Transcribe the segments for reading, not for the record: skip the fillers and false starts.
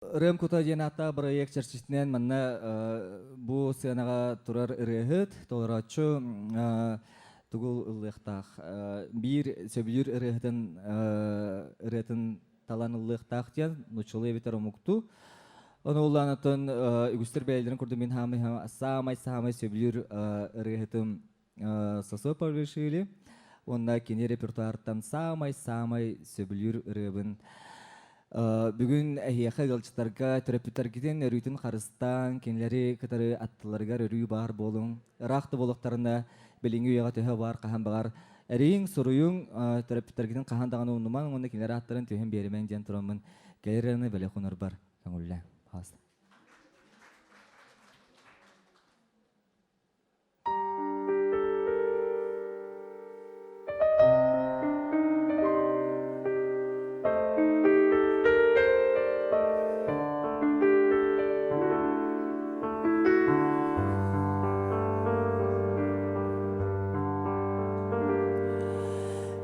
Рем кута дената проект чарчистен манна бу сенага турар ирехет толрачу тугул ылыктах бир сөбүр ирехтен талан ылыктах тен нучулы битер мукту оны уланатын үгүстер бәйләрен күрдем мин һәм самай сөбүр ирехтем сосо повышили онда кине репертуардан самай сөбүр иребин бүгүн әйяха галчтарга терапевтларгиден өрүтүн харыстан кенлери кытары аттыларга өрүү бар болуң рахты болуктарында билинги уяга төһө бар кахан багар эриң суруюң терапевтларгиден кахан даган унуман онда кенлери аттарын төһөн беремен ден турамын келерени беле хунар бар көңүлле хас.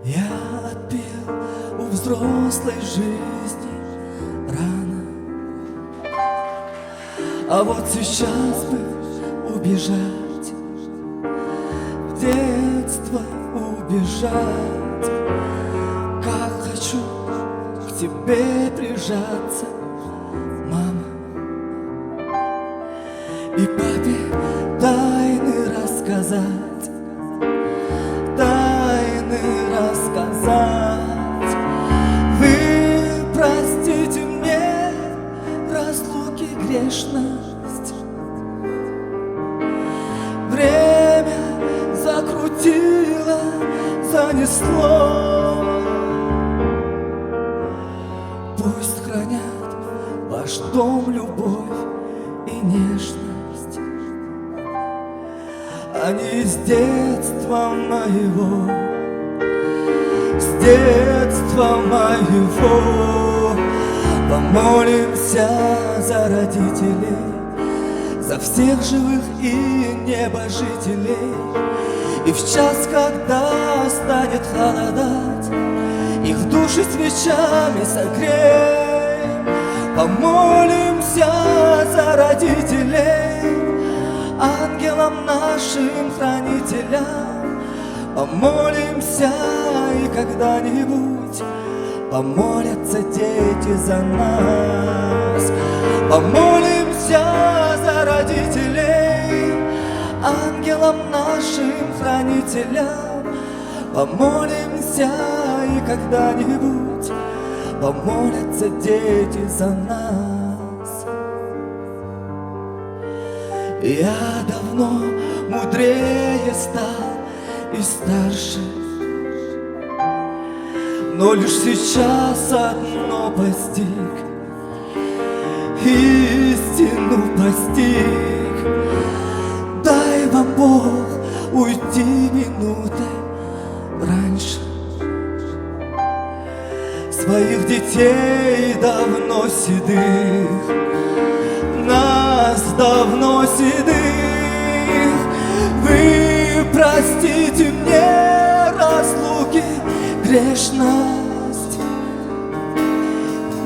Я отпил у взрослой жизни рано, а вот сейчас бы убежать, в детство убежать. Как хочу к тебе прижаться, мама, и папе тайны рассказать. Вы простите мне разлуки грешность. Время закрутило, занесло. Пусть хранят ваш дом любовь и нежность. Они с детства моего, с детства моего. Помолимся за родителей, за всех живых и небожителей. И в час, когда станет холодать, их души свечами согреем. Помолимся за родителей, ангелам нашим хранителям. Помолимся, и когда-нибудь помолятся дети за нас. Помолимся за родителей, ангелам нашим хранителям. Помолимся, и когда-нибудь помолятся дети за нас. Я давно мудрее стал и старше, но лишь сейчас одно постиг, истину постиг. Дай вам Бог уйти минутой раньше. Своих детей давно седых, нас давно седых. Вы простите мне разлуки грешность.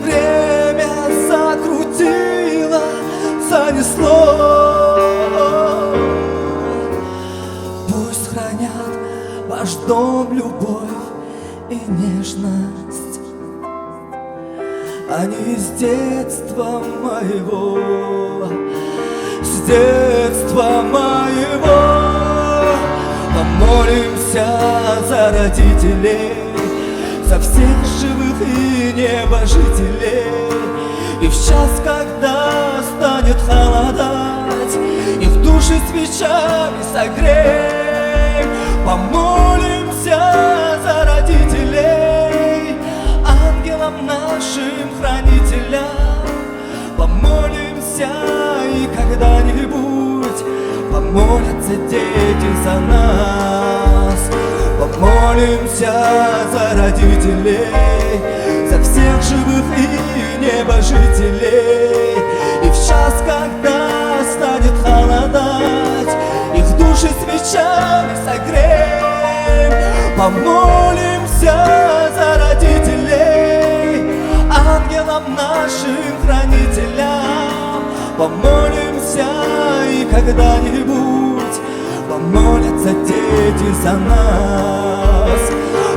Время закрутило, занесло. Пусть хранят ваш дом любовь и нежность. Они с детства моего, с детства моего. Помолимся за родителей, за всех живых и небожителей. И в час, когда станет холодать, их души свечами согреем. Помолимся за родителей, ангелам нашим хранителям. Помолимся, и когда-нибудь помолятся дети за нас. Помолимся за родителей, за всех живых и небожителей. И в час, когда станет холодать, их души свечами согреем. Помолимся за родителей, ангелам нашим хранителям. помолимся, и когда-нибудь помолятся дети за нас.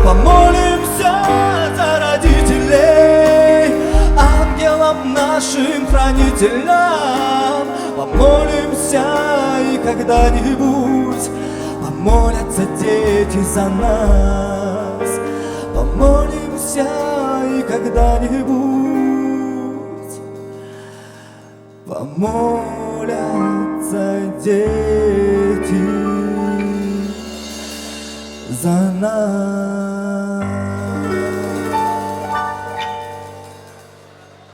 Помолимся за родителей, ангелам нашим хранителям. Помолимся, и когда-нибудь помолятся дети за нас. Помолимся, и когда-нибудь помолятся дети за нас.